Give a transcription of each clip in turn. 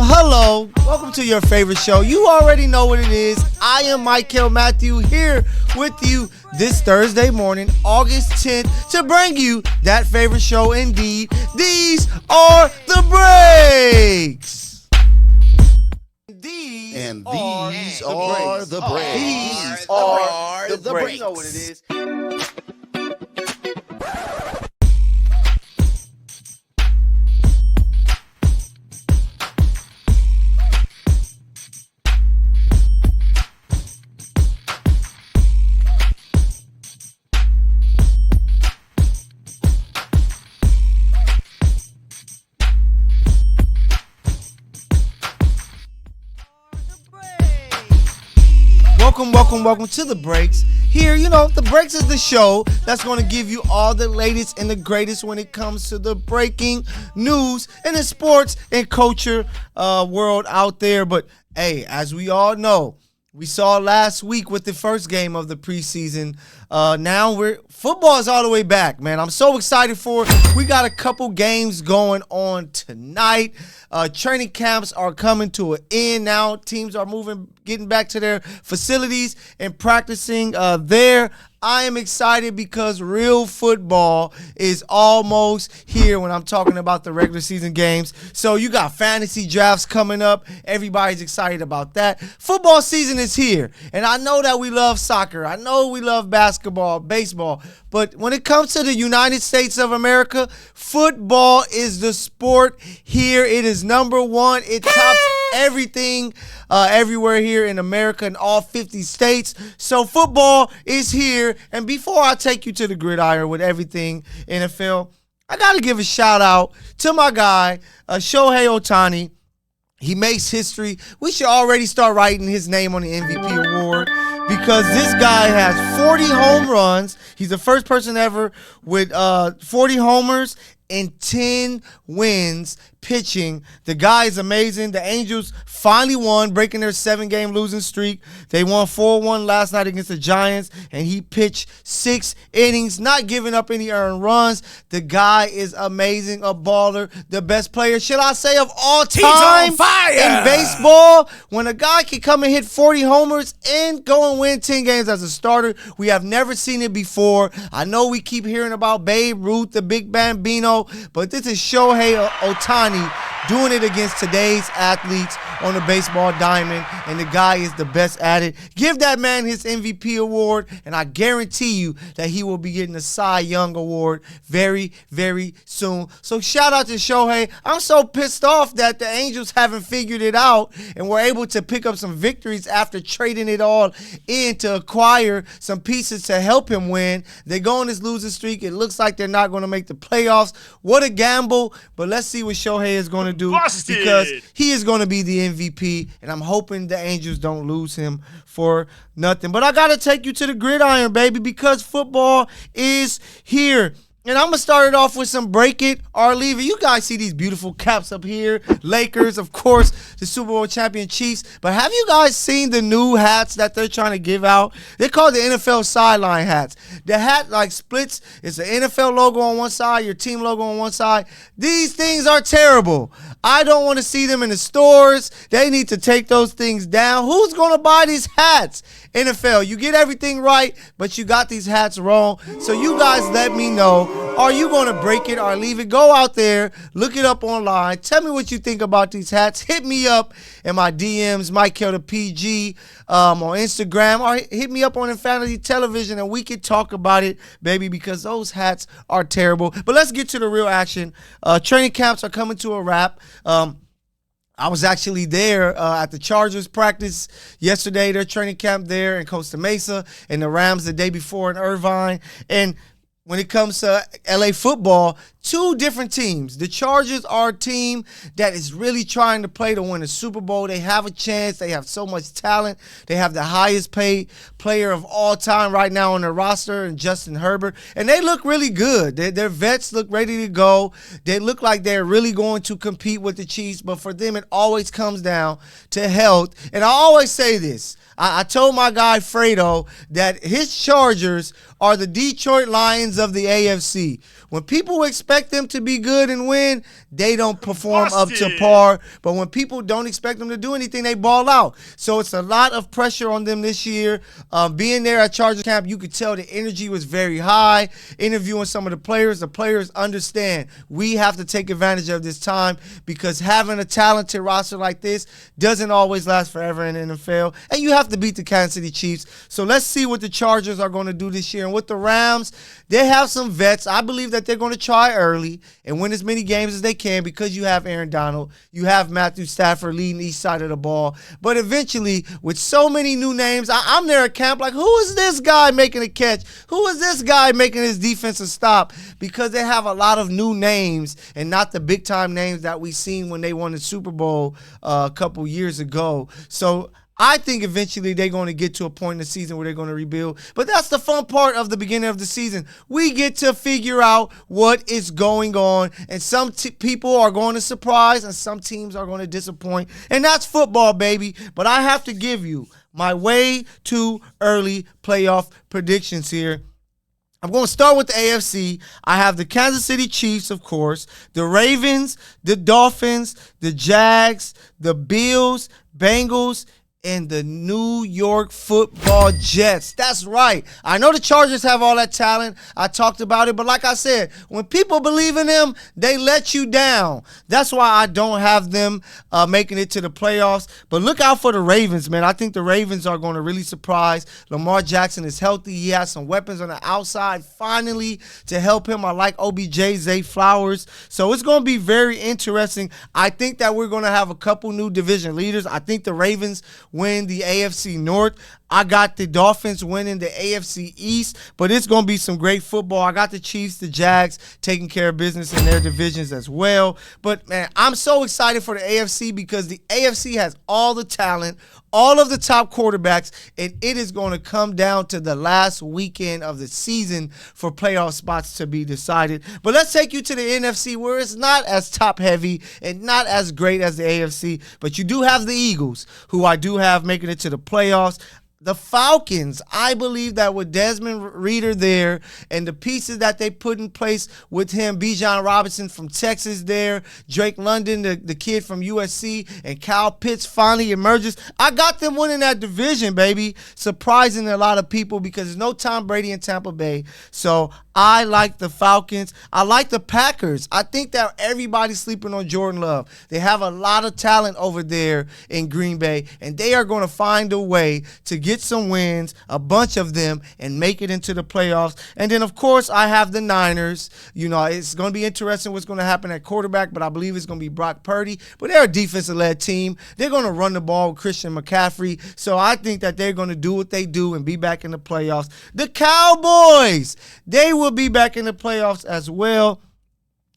hello. Welcome to your favorite show. You already know what it is. I am Michael Matthew here with you this Thursday morning, August 10th, to bring you that favorite show indeed. These are the breaks. These are the breaks. You know what it is. Welcome to the breaks. Here, the breaks is the show that's going to give you all the latest and the greatest when it comes to the breaking news in the sports and culture world out there. But hey, as we all know, we saw last week with the first game of the preseason. Now football is all the way back, man. I'm so excited for it. We got a couple games going on tonight. Training camps are coming to an end now. Teams are getting back to their facilities and practicing there. I am excited because real football is almost here when I'm talking about the regular season games. So you got fantasy drafts coming up. Everybody's excited about that. Football season is here. And I know that we love soccer. I know we love basketball, baseball. But when it comes to the United States of America, football is the sport here. It is number one. It tops everything everywhere here in America in all 50 states. So football is here. And before I take you to the gridiron with everything NFL, I got to give a shout out to my guy, Shohei Ohtani. He makes history. We should already start writing his name on the MVP award because this guy has 40 home runs. He's the first person ever with 40 homers and 10 wins pitching. The guy is amazing. The Angels finally won, breaking their 7-game losing streak. They won 4-1 last night against the Giants, and he pitched 6 innings, not giving up any earned runs. The guy is amazing, a baller, the best player, should I say, of all time in baseball. When a guy can come and hit 40 homers and go and win 10 games as a starter, we have never seen it before. I know we keep hearing about Babe Ruth, the Big Bambino, but this is Shohei Ohtani doing it against today's athletes on the baseball diamond, and the guy is the best at it. Give that man his MVP award, and I guarantee you that he will be getting a Cy Young award very, very soon. So shout out to Shohei. I'm so pissed off that the Angels haven't figured it out and were able to pick up some victories after trading it all in to acquire some pieces to help him win. They go on this losing streak. It looks like they're not going to make the playoffs. What a gamble, but let's see what Shohei is going to do. Busted. Because he is going to be the MVP, and I'm hoping the Angels don't lose him for nothing. But I got to take you to the gridiron, baby, because football is here. And I'm going to start it off with some break it or leave it. You guys see these beautiful caps up here. Lakers, of course, the Super Bowl champion Chiefs. But have you guys seen the new hats that they're trying to give out? They're called the NFL sideline hats. The hat splits. It's the NFL logo on one side, your team logo on one side. These things are terrible. I don't want to see them in the stores. They need to take those things down. Who's going to buy these hats? NFL, you get everything right, but you got these hats wrong. So you guys let me know. Are you going to break it or leave it? Go out there, look it up online. Tell me what you think about these hats. Hit me up in my DMs, Michael the PG, on Instagram, or hit me up on Infanity Television, and we can talk about it, baby, because those hats are terrible. But let's get to the real action. Training camps are coming to a wrap. I was actually there at the Chargers practice yesterday, their training camp there in Costa Mesa, and the Rams the day before in Irvine. And when it comes to LA football, two different teams. The Chargers are a team that is really trying to play to win a Super Bowl. They have a chance. They have so much talent. They have the highest paid player of all time right now on their roster, and Justin Herbert. And they look really good. Their vets look ready to go. They look like they're really going to compete with the Chiefs. But for them, it always comes down to health. And I always say this. I told my guy Fredo that his Chargers are the Detroit Lions of the AFC. When people expect expect them to be good and win, they don't perform up to par. But when people don't expect them to do anything, they ball out. So it's a lot of pressure on them this year. Being there at Chargers camp, you could tell the energy was very high. Interviewing some of the players understand we have to take advantage of this time because having a talented roster like this doesn't always last forever in the NFL. And you have to beat the Kansas City Chiefs. So let's see what the Chargers are going to do this year. And with the Rams, they have some vets. I believe that they're going to try early and win as many games as they can because you have Aaron Donald. You have Matthew Stafford leading each side of the ball. But eventually, with so many new names, I'm there at camp like, who is this guy making a catch? Who is this guy making his defensive stop? Because they have a lot of new names and not the big-time names that we seen when they won the Super Bowl a couple years ago. So I think eventually they're going to get to a point in the season where they're going to rebuild. But that's the fun part of the beginning of the season. We get to figure out what is going on. And some people are going to surprise and some teams are going to disappoint. And that's football, baby. But I have to give you my way too early playoff predictions here. I'm going to start with the AFC. I have the Kansas City Chiefs, of course, the Ravens, the Dolphins, the Jags, the Bills, Bengals, and the New York Football Jets. That's right. I know the Chargers have all that talent. I talked about it. But like I said, when people believe in them, they let you down. That's why I don't have them making it to the playoffs. But look out for the Ravens, man. I think the Ravens are going to really surprise. Lamar Jackson is healthy. He has some weapons on the outside finally to help him. I like OBJ, Zay Flowers. So it's going to be very interesting. I think that we're going to have a couple new division leaders. I think the Ravens win the AFC North. I got the Dolphins winning the AFC East, but it's going to be some great football. I got the Chiefs, the Jags taking care of business in their divisions as well. But, man, I'm so excited for the AFC because the AFC has all the talent, all of the top quarterbacks, and it is going to come down to the last weekend of the season for playoff spots to be decided. But let's take you to the NFC where it's not as top-heavy and not as great as the AFC, but you do have the Eagles, who I do have making it to the playoffs. The Falcons, I believe that with Desmond Reader there and the pieces that they put in place with him, Bijan Robinson from Texas there, Drake London, the kid from USC, and Kyle Pitts finally emerges. I got them winning that division, baby, surprising a lot of people because there's no Tom Brady in Tampa Bay. So I like the Falcons. I like the Packers. I think that everybody's sleeping on Jordan Love. They have a lot of talent over there in Green Bay, and they are going to find a way to get some wins, a bunch of them, and make it into the playoffs. And then, of course, I have the Niners. You know, it's going to be interesting what's going to happen at quarterback, but I believe it's going to be Brock Purdy. But they're a defensive-led team. They're going to run the ball with Christian McCaffrey. So I think that they're going to do what they do and be back in the playoffs. The Cowboys, they will be back in the playoffs as well.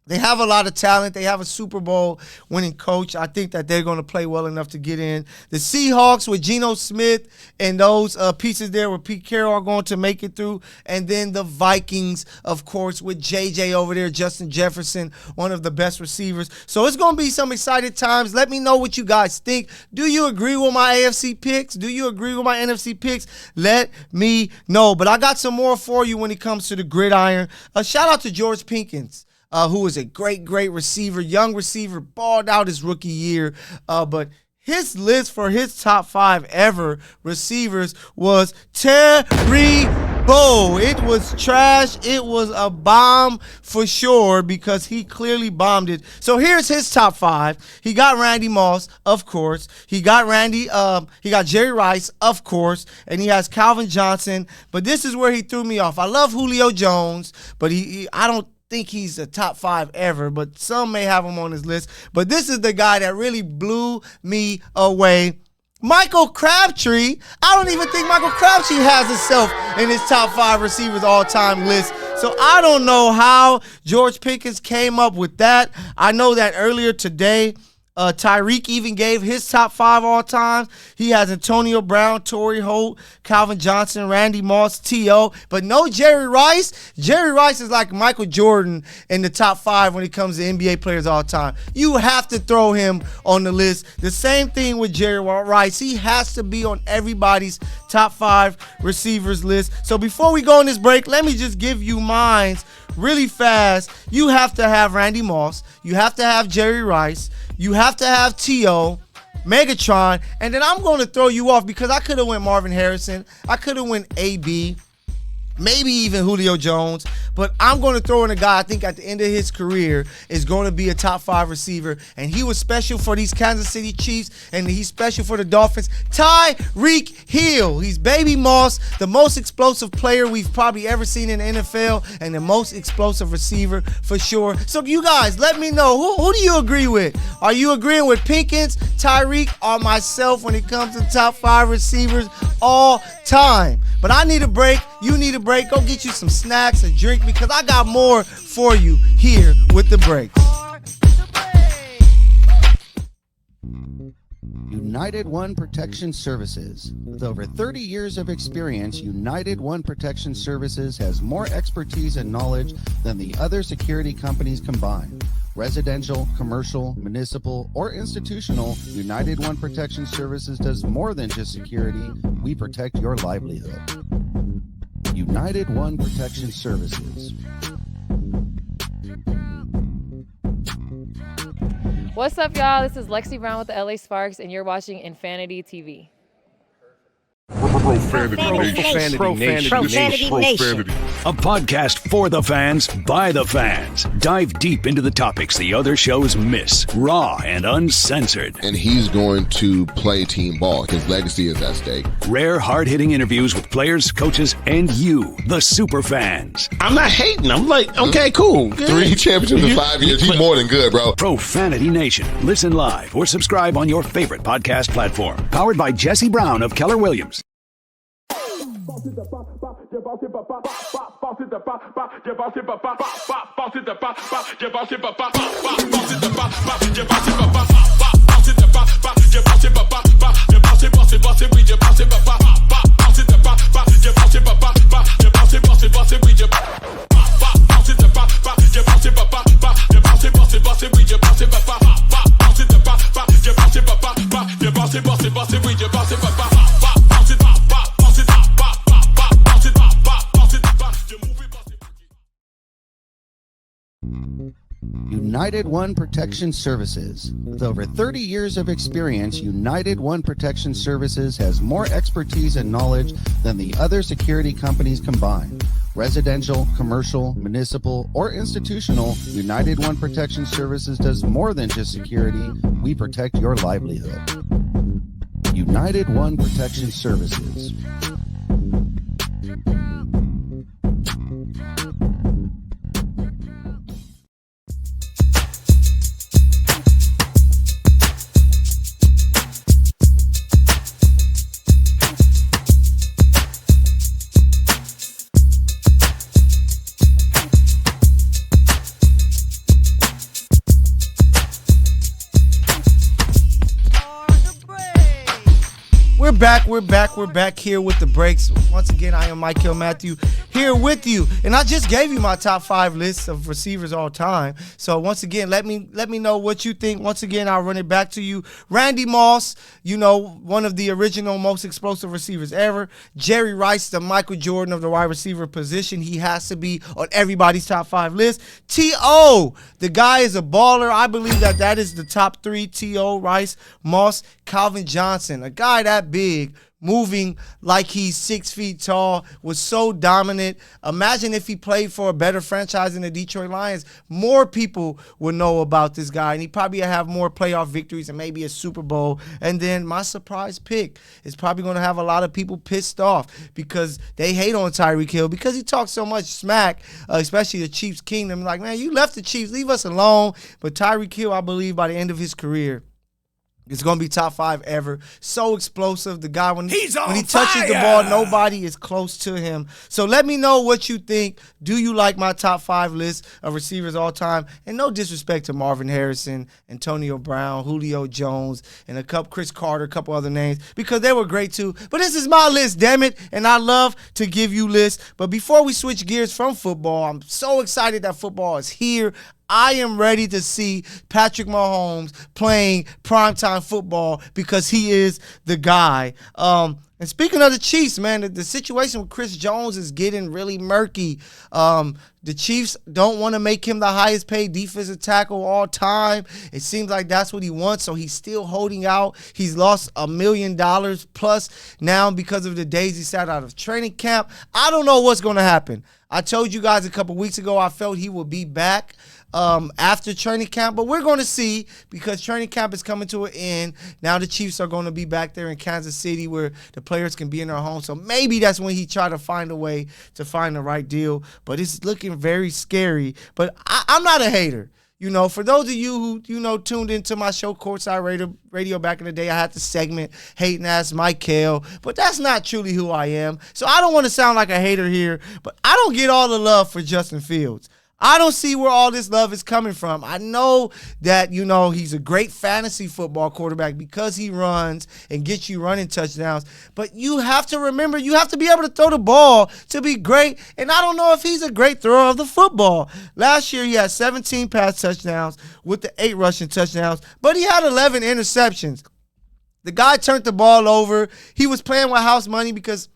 They have a lot of talent. They have a Super Bowl winning coach. I think that they're going to play well enough to get in. The Seahawks with Geno Smith and those pieces there with Pete Carroll are going to make it through. And then the Vikings, of course, with JJ over there, Justin Jefferson, one of the best receivers. So it's going to be some exciting times. Let me know what you guys think. Do you agree with my AFC picks? Do you agree with my NFC picks? Let me know. But I got some more for you when it comes to the gridiron. Shout out to George Pickens. Who is a great receiver, young receiver, balled out his rookie year. But his list for his top 5 ever receivers was terrible. It was trash. It was a bomb for sure because he clearly bombed it. So here's his top 5. He got Randy Moss, of course. He got Jerry Rice, of course. And he has Calvin Johnson. But this is where he threw me off. I love Julio Jones, but I don't think he's a top 5 ever, but some may have him on his list. But this is the guy that really blew me away. Michael Crabtree. I don't even think Michael Crabtree has himself in his top 5 receivers all-time list. So I don't know how George Pickens came up with that. I know that earlier today, Tyreek even gave his top 5 all time. He has Antonio Brown, Torrey Holt, Calvin Johnson, Randy Moss, T.O., but no Jerry Rice. Jerry Rice is like Michael Jordan in the top 5 when it comes to NBA players all time. You have to throw him on the list. The same thing with Jerry Rice. He has to be on everybody's top 5 receivers list. So before we go on this break, let me just give you mine's really fast, you have to have Randy Moss. You have to have Jerry Rice. You have to have T.O., Megatron, and then I'm going to throw you off because I could have went Marvin Harrison. I could have went A.B., maybe even Julio Jones, but I'm going to throw in a guy I think at the end of his career is going to be a top 5 receiver, and he was special for these Kansas City Chiefs, and he's special for the Dolphins. Tyreek Hill. He's Baby Moss, the most explosive player we've probably ever seen in the NFL, and the most explosive receiver for sure. So you guys, let me know, who do you agree with? Are you agreeing with Pinkins, Tyreek, or myself when it comes to top 5 receivers all time? But I need a break. You need a break. Go get you some snacks and drink because I got more for you here with the breaks. United One Protection Services. With over 30 years of experience, United One Protection Services has more expertise and knowledge than the other security companies combined. Residential, commercial, municipal, or institutional, United One Protection Services does more than just security. We protect your livelihood. United One Protection Services. What's up, y'all? This is Lexi Brown with the LA Sparks, and you're watching Infanity TV. Profanity Nation. A podcast for the fans, by the fans. Dive deep into the topics the other shows miss. Raw and uncensored. And he's going to play team ball. His legacy is at stake. Rare, hard-hitting interviews with players, coaches, and you, the super fans. I'm not hating. I'm like, okay, cool. Good. 3 championships in 5 years. He's more than good, bro. Profanity Nation. Listen live or subscribe on your favorite podcast platform. Powered by Jesse Brown of Keller Williams. United One Protection Services. With over 30 years of experience, United One Protection Services has more expertise and knowledge than the other security companies combined. Residential, commercial, municipal, or institutional, United One Protection Services does more than just security. We protect your livelihood. United One Protection Services. We're back here with the breaks. Once again, I am Michael Matthew here with you, and I just gave you my top 5 lists of receivers all time. So once again, let me know what you think. Once again, I'll run it back to you. Randy Moss, one of the original most explosive receivers ever. Jerry Rice, the Michael Jordan of the wide receiver position. He has to be on everybody's top 5 list. T.O., the guy is a baller. I believe that is the top 3. T.O., Rice, Moss, Calvin Johnson, a guy that big, moving like he's 6 feet tall, was so dominant. Imagine if he played for a better franchise than the Detroit Lions. More people would know about this guy, and he probably have more playoff victories and maybe a Super Bowl. And then my surprise pick is probably going to have a lot of people pissed off because they hate on Tyreek Hill because he talks so much smack, especially the Chiefs kingdom. Like, man, you left the Chiefs. Leave us alone. But Tyreek Hill, I believe, by the end of his career, it's going to be top 5 ever. So explosive. The guy, when he touches the ball, nobody is close to him. So let me know what you think. Do you like my top 5 list of receivers all time? And no disrespect to Marvin Harrison, Antonio Brown, Julio Jones, and Chris Carter, a couple other names, because they were great too. But this is my list, damn it. And I love to give you lists. But before we switch gears from football, I'm so excited that football is here. I am ready to see Patrick Mahomes playing primetime football because he is the guy. And speaking of the Chiefs, man, the situation with Chris Jones is getting really murky. The Chiefs don't want to make him the highest paid defensive tackle all time. It seems like that's what he wants, so he's still holding out. He's lost $1 million plus now because of the days he sat out of training camp. I don't know what's going to happen. I told you guys a couple weeks ago I felt he would be back after training camp, but we're going to see because training camp is coming to an end. Now the Chiefs are going to be back there in Kansas City where the players can be in their home, so maybe that's when he try to find a way to find the right deal, but it's looking very scary. But I'm not a hater. You know, for those of you who, you know, tuned into my show, Courtside Radio back in the day, I had the segment, Hating Ass Michael, but that's not truly who I am. So I don't want to sound like a hater here, but I don't get all the love for Justin Fields. I don't see where all this love is coming from. I know that, you know, he's a great fantasy football quarterback because he runs and gets you running touchdowns. But you have to remember, you have to be able to throw the ball to be great. And I don't know if he's a great thrower of the football. Last year, he had 17 pass touchdowns with the 8 rushing touchdowns, but he had 11 interceptions. The guy turned the ball over. He was playing with house money because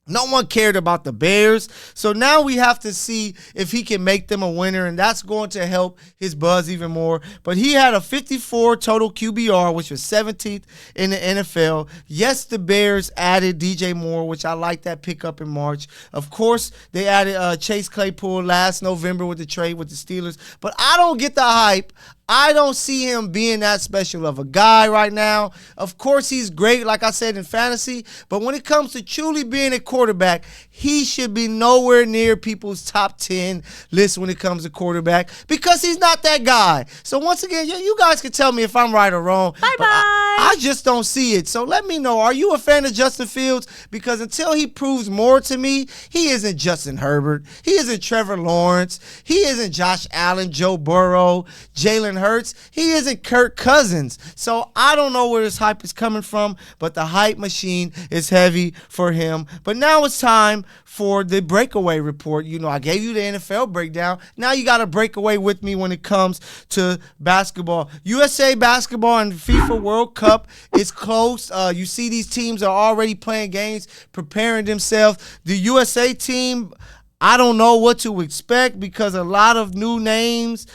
no one cared about the Bears. So now we have to see if he can make them a winner, and that's going to help his buzz even more. But he had a 54 total QBR, which was 17th in the NFL. Yes, the Bears added DJ Moore, which I like that pickup in March. Of course, they added Chase Claypool last November with the trade with the Steelers. But I don't get the hype. I don't see him being that special of a guy right now. Of course, he's great, like I said, in fantasy. But when it comes to truly being a quarterback, he should be nowhere near people's top 10 list when it comes to quarterback because he's not that guy. So once again, you guys can tell me if I'm right or wrong. Bye-bye. I just don't see it. So let me know, are you a fan of Justin Fields? Because until he proves more to me, he isn't Justin Herbert. He isn't Trevor Lawrence. He isn't Josh Allen, Joe Burrow, Jalen Hurts. He isn't Kirk Cousins. So I don't know where this hype is coming from, but the hype machine is heavy for him. But now it's time for the breakaway report. You know, I gave you the NFL breakdown. Now you got to break away with me when it comes to basketball. USA basketball and FIFA World Cup is close. You see these teams are already playing games, preparing themselves. The USA team, I don't know what to expect because a lot of new names,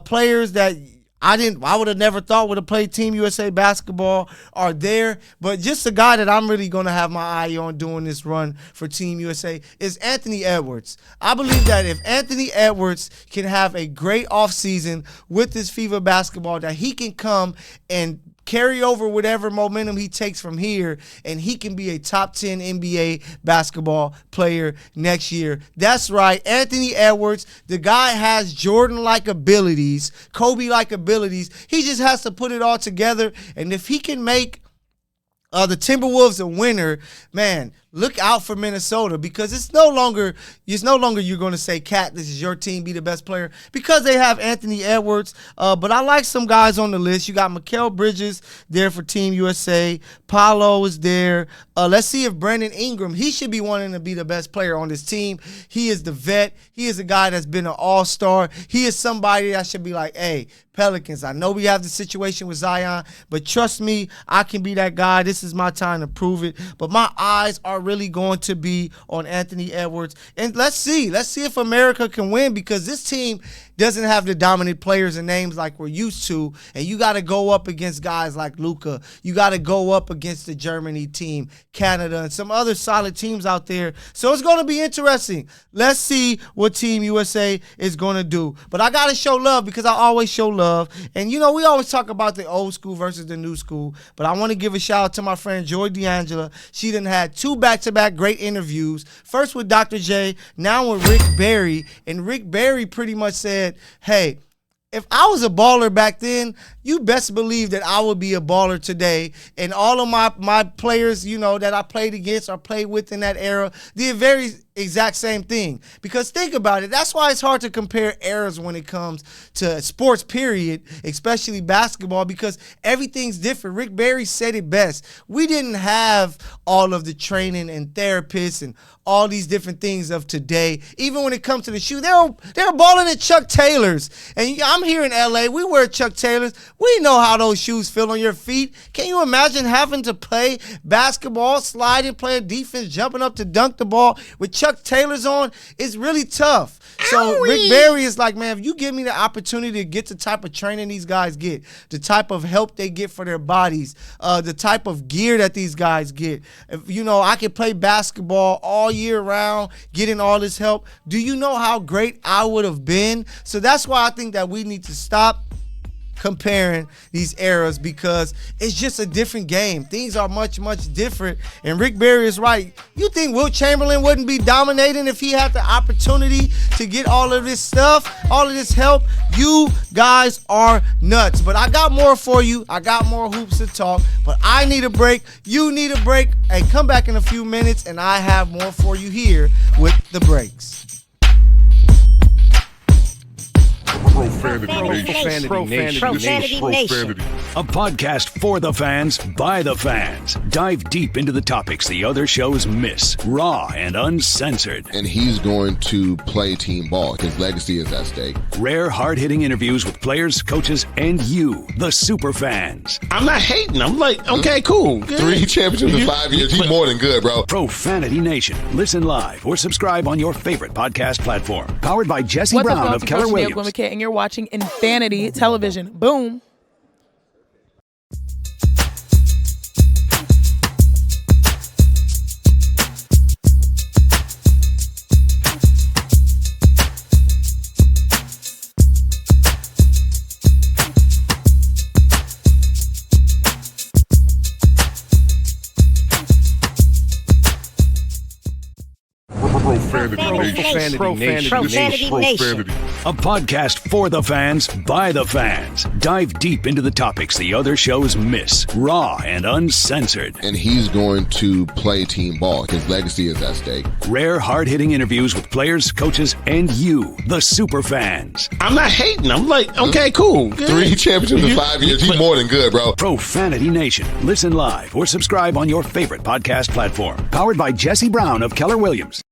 players that I would have never thought would have played Team USA basketball are there. But just a guy that I'm really going to have my eye on doing this run for Team USA is Anthony Edwards. I believe that if Anthony Edwards can have a great offseason with this FIBA basketball, that he can come and carry over whatever momentum he takes from here, and he can be a top 10 NBA basketball player next year. That's right, Anthony Edwards, the guy has Jordan-like abilities, Kobe-like abilities. He just has to put it all together, and if he can make the Timberwolves a winner, man, look out for Minnesota because it's no longer you're going to say, Cat, this is your team, be the best player, because they have Anthony Edwards. But I like some guys on the list. You got Mikal Bridges there for Team USA. Paolo is there. Let's see if Brandon Ingram, he should be wanting to be the best player on this team. He is the vet. He is a guy that's been an all-star. He is somebody that should be like, hey, Pelicans, I know we have the situation with Zion, but trust me, I can be that guy. This is my time to prove it. But my eyes are really going to be on Anthony Edwards. And let's see if America can win, because this team doesn't have the dominant players and names like we're used to. And you got to go up against guys like Luka. You got to go up against the Germany team, Canada, and some other solid teams out there. So it's going to be interesting. Let's see what Team USA is going to do. But I got to show love because I always show love. And, you know, we always talk about the old school versus the new school. But I want to give a shout out to my friend Joy D'Angela. She done had 2 back-to-back great interviews. First with Dr. J, now with Rick Barry. And Rick Barry pretty much said, hey, if I was a baller back then, you best believe that I would be a baller today. And all of my players, you know, that I played against or played with in that era did very exact same thing. Because think about it, that's why it's hard to compare eras when it comes to sports, period, especially basketball, because everything's different. Rick Barry said it best. We didn't have all of the training and therapists and all these different things of today. Even when it comes to the shoe, they were balling at Chuck Taylors. And I'm here in LA, we wear Chuck Taylors. We know how those shoes feel on your feet. Can you imagine having to play basketball, sliding, playing defense, jumping up to dunk the ball with Chuck Taylors on? It's really tough. So Rick Barry is like, man, if you give me the opportunity to get the type of training these guys get, the type of help they get for their bodies, the type of gear that these guys get, if, I can play basketball all year round, getting all this help. Do you know how great I would have been? So that's why I think that we need to stop comparing these eras, because it's just a different game. Things are much, much different. And Rick Barry is right. You think Wilt Chamberlain wouldn't be dominating if he had the opportunity to get all of this stuff, all of this help? You guys are nuts. But I got more for you. I got more hoops to talk. But I need a break. You need a break. And come back in a few minutes, and I have more for you here with the breaks. Profanity Nation. A podcast for the fans, by the fans. Dive deep into the topics the other shows miss, raw and uncensored. And he's going to play team ball. His legacy is at stake. Rare, hard-hitting interviews with players, coaches, and you, the super fans. I'm not hating. I'm like, okay, cool. Good. 3 championships in 5 years. He's more than good, bro. Profanity Nation. Listen live or subscribe on your favorite podcast platform. Powered by Jesse Brown of Keller Williams. And you're watching Infanity Television. Boom. Profanity Nation. A podcast for the fans, by the fans. Dive deep into the topics the other shows miss, raw and uncensored. And he's going to play team ball. His legacy is at stake. Rare, hard-hitting interviews with players, coaches, and you, the super fans. I'm not hating. I'm like, okay, cool. Good. 3 championships in 5 years. He's more than good, bro. Profanity Nation. Listen live or subscribe on your favorite podcast platform. Powered by Jesse Brown of Keller Williams.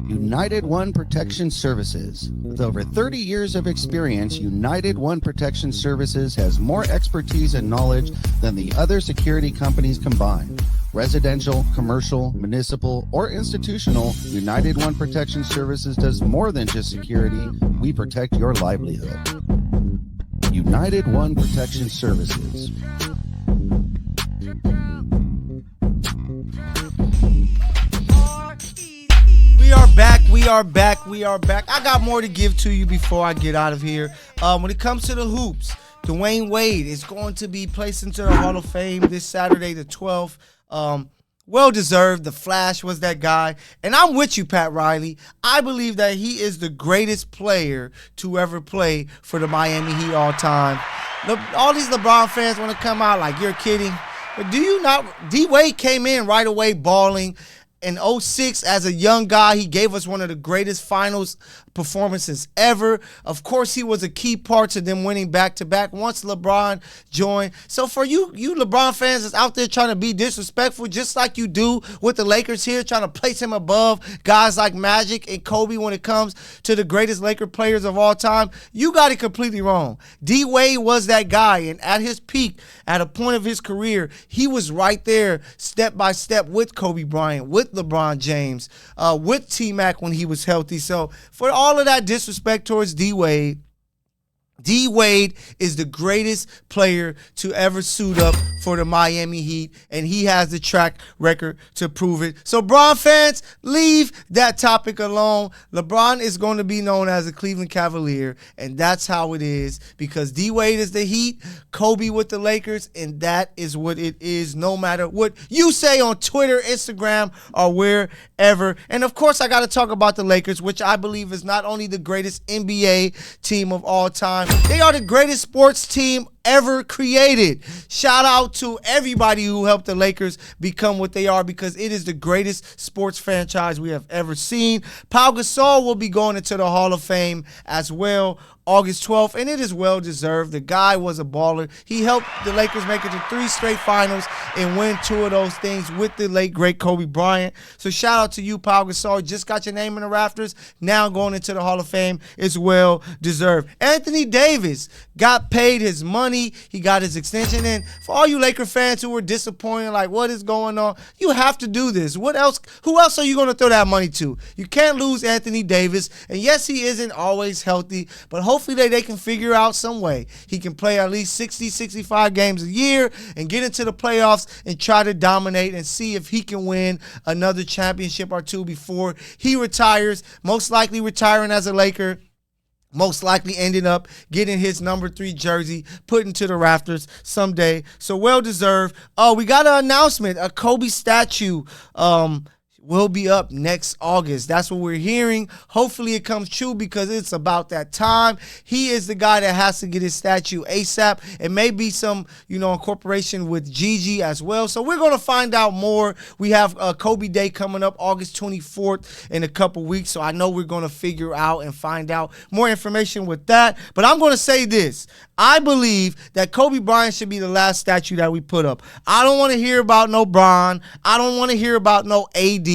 United One Protection Services. With over 30 years of experience, United One Protection Services has more expertise and knowledge than the other security companies combined. Residential, commercial, municipal, or institutional, United One Protection Services does more than just security. We protect your livelihood. United One Protection Services. We are back. I got more to give to you before I get out of here. When it comes to the hoops, Dwayne Wade is going to be placed into the Hall of Fame this Saturday, the 12th. Well deserved. The Flash was that guy. And I'm with you, Pat Riley. I believe that he is the greatest player to ever play for the Miami Heat all time. All these LeBron fans want to come out like, you're kidding. But do you not? D-Wade came in right away balling. In 2006, as a young guy, he gave us one of the greatest finals performances ever. Of course, he was a key part to them winning back-to-back once LeBron joined. So for you LeBron fans that's out there trying to be disrespectful, just like you do with the Lakers here, trying to place him above guys like Magic and Kobe when it comes to the greatest Laker players of all time, you got it completely wrong. D-Wade was that guy, and at his peak, at a point of his career, he was right there step by step with Kobe Bryant, with LeBron James, with T-Mac when he was healthy. So for all of that disrespect towards D-Wade, D Wade is the greatest player to ever suit up for the Miami Heat, and he has the track record to prove it. So, Bron fans, leave that topic alone. LeBron is going to be known as a Cleveland Cavalier, and that's how it is because D Wade is the Heat, Kobe with the Lakers, and that is what it is no matter what you say on Twitter, Instagram, or wherever. And, of course, I got to talk about the Lakers, which I believe is not only the greatest NBA team of all time, they are the greatest sports team ever created. Shout out to everybody who helped the Lakers become what they are because it is the greatest sports franchise we have ever seen. Pau Gasol will be going into the Hall of Fame as well August 12th, and it is well deserved. The guy was a baller. He helped the Lakers make it to 3 straight finals and win 2 of those things with the late, great Kobe Bryant. So shout out to you, Pau Gasol. Just got your name in the rafters. Now going into the Hall of Fame is well deserved. Anthony Davis got paid his money. He got his extension. And for all you Laker fans who were disappointed, like, what is going on? You have to do this. What else? Who else are you going to throw that money to? You can't lose Anthony Davis. And yes, he isn't always healthy, but hopefully they can figure out some way he can play at least 60, 65 games a year and get into the playoffs and try to dominate and see if he can win another championship or 2 before he retires, most likely retiring as a Laker. Most likely ending up getting his number 3 jersey put into the rafters someday. So well deserved. Oh, we got an announcement. A Kobe statue will be up next August. That's what we're hearing. Hopefully it comes true because it's about that time. He is the guy that has to get his statue ASAP. It may be some, incorporation with Gigi as well. So we're going to find out more. We have Kobe Day coming up August 24th in a couple weeks. So I know we're going to figure out and find out more information with that. But I'm going to say this. I believe that Kobe Bryant should be the last statue that we put up. I don't want to hear about no Bron. I don't want to hear about no AD.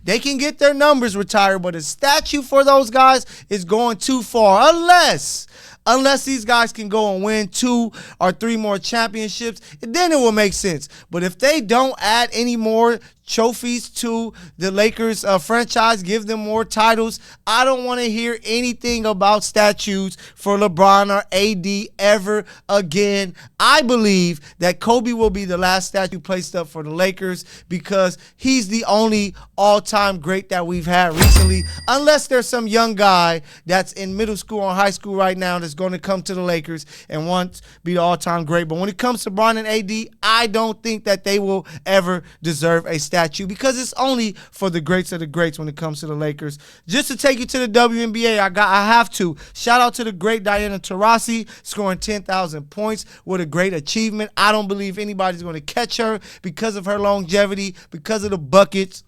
They can get their numbers retired, but a statue for those guys is going too far. Unless these guys can go and win 2 or 3 more championships, then it will make sense. But if they don't add any more trophies to the Lakers franchise, give them more titles, I don't want to hear anything about statues for LeBron or AD ever again. I believe that Kobe will be the last statue placed up for the Lakers because he's the only all-time great that we've had recently, unless there's some young guy that's in middle school or high school right now that's going to come to the Lakers and want to be the all-time great. But when it comes to Bron and AD, I don't think that they will ever deserve a statue because it's only for the greats of the greats when it comes to the Lakers. Just to take you to the WNBA, I have to shout out to the great Diana Taurasi scoring 10,000 points. What a great achievement. I don't believe anybody's going to catch her because of her longevity, because of the buckets.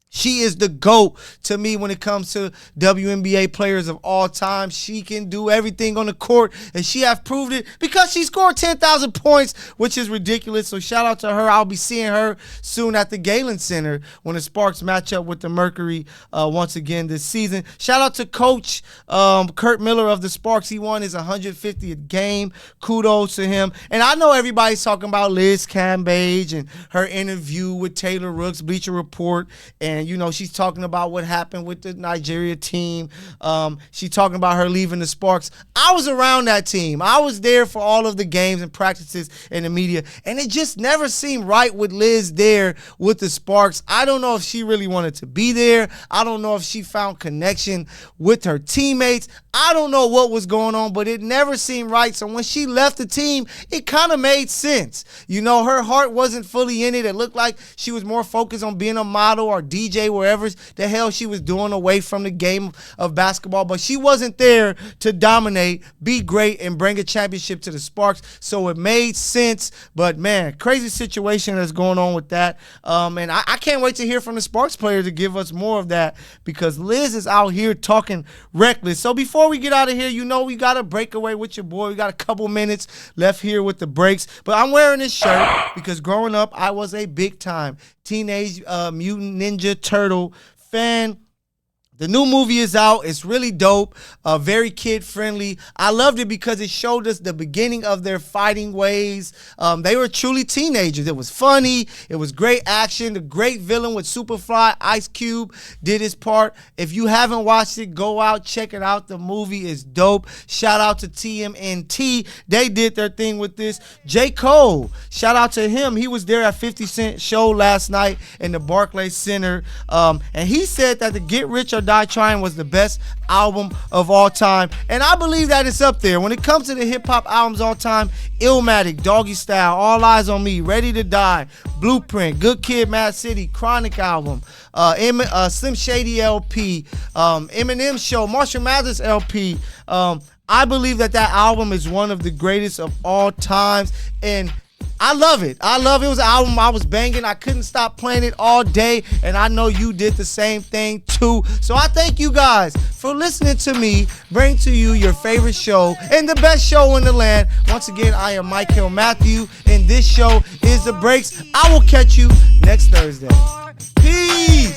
She is the GOAT to me when it comes to WNBA players of all time. She can do everything on the court, and she has proved it because she scored 10,000 points, which is ridiculous. So shout out to her. I'll be seeing her soon at the Galen Center when the Sparks match up with the Mercury once again this season. Shout out to Coach Kurt Miller of the Sparks. He won his 150th game. Kudos to him. And I know everybody's talking about Liz Cambage and her interview with Taylor Rooks, Bleacher Report, and she's talking about what happened with the Nigeria team. She's talking about her leaving the Sparks. I was around that team. I was there for all of the games and practices in the media, and it just never seemed right with Liz there with the Sparks. I don't know if she really wanted to be there. I don't know if she found connection with her teammates. I don't know what was going on, but it never seemed right. So when she left the team, it kind of made sense. Her heart wasn't fully in it. It looked like she was more focused on being a model or DJ, wherever the hell she was doing away from the game of basketball. But she wasn't there to dominate, be great, and bring a championship to the Sparks. So it made sense. But, man, crazy situation that's going on with that. And I can't wait to hear from the Sparks player to give us more of that because Liz is out here talking reckless. So before we get out of here, we got to break away with your boy. We got a couple minutes left here with the breaks. But I'm wearing this shirt because growing up, I was a big-time Teenage Mutant Ninja Turtle fan. The new movie is out. It's really dope, very kid-friendly. I loved it because it showed us the beginning of their fighting ways. They were truly teenagers. It was funny. It was great action. The great villain with Superfly, Ice Cube, did his part. If you haven't watched it, go out, check it out. The movie is dope. Shout out to TMNT. They did their thing with this. J. Cole, shout out to him. He was there at 50 Cent show last night in the Barclays Center. And he said that the Get Rich or Die Trying was the best album of all time, and I believe that it's up there. When it comes to the hip-hop albums all time, Illmatic, Doggy Style, All Eyes on Me, Ready to Die, Blueprint, Good Kid, Mad City, Chronic album, Slim Shady LP, Eminem Show, Marshall Mathers LP. I believe that album is one of the greatest of all times, and I love it. It was an album I was banging. I couldn't stop playing it all day, and I know you did the same thing too. So I thank you guys for listening to me bring to you your favorite show and the best show in the land. Once again, I am Michael Matthew, and this show is The Breaks. I will catch you next Thursday. Peace.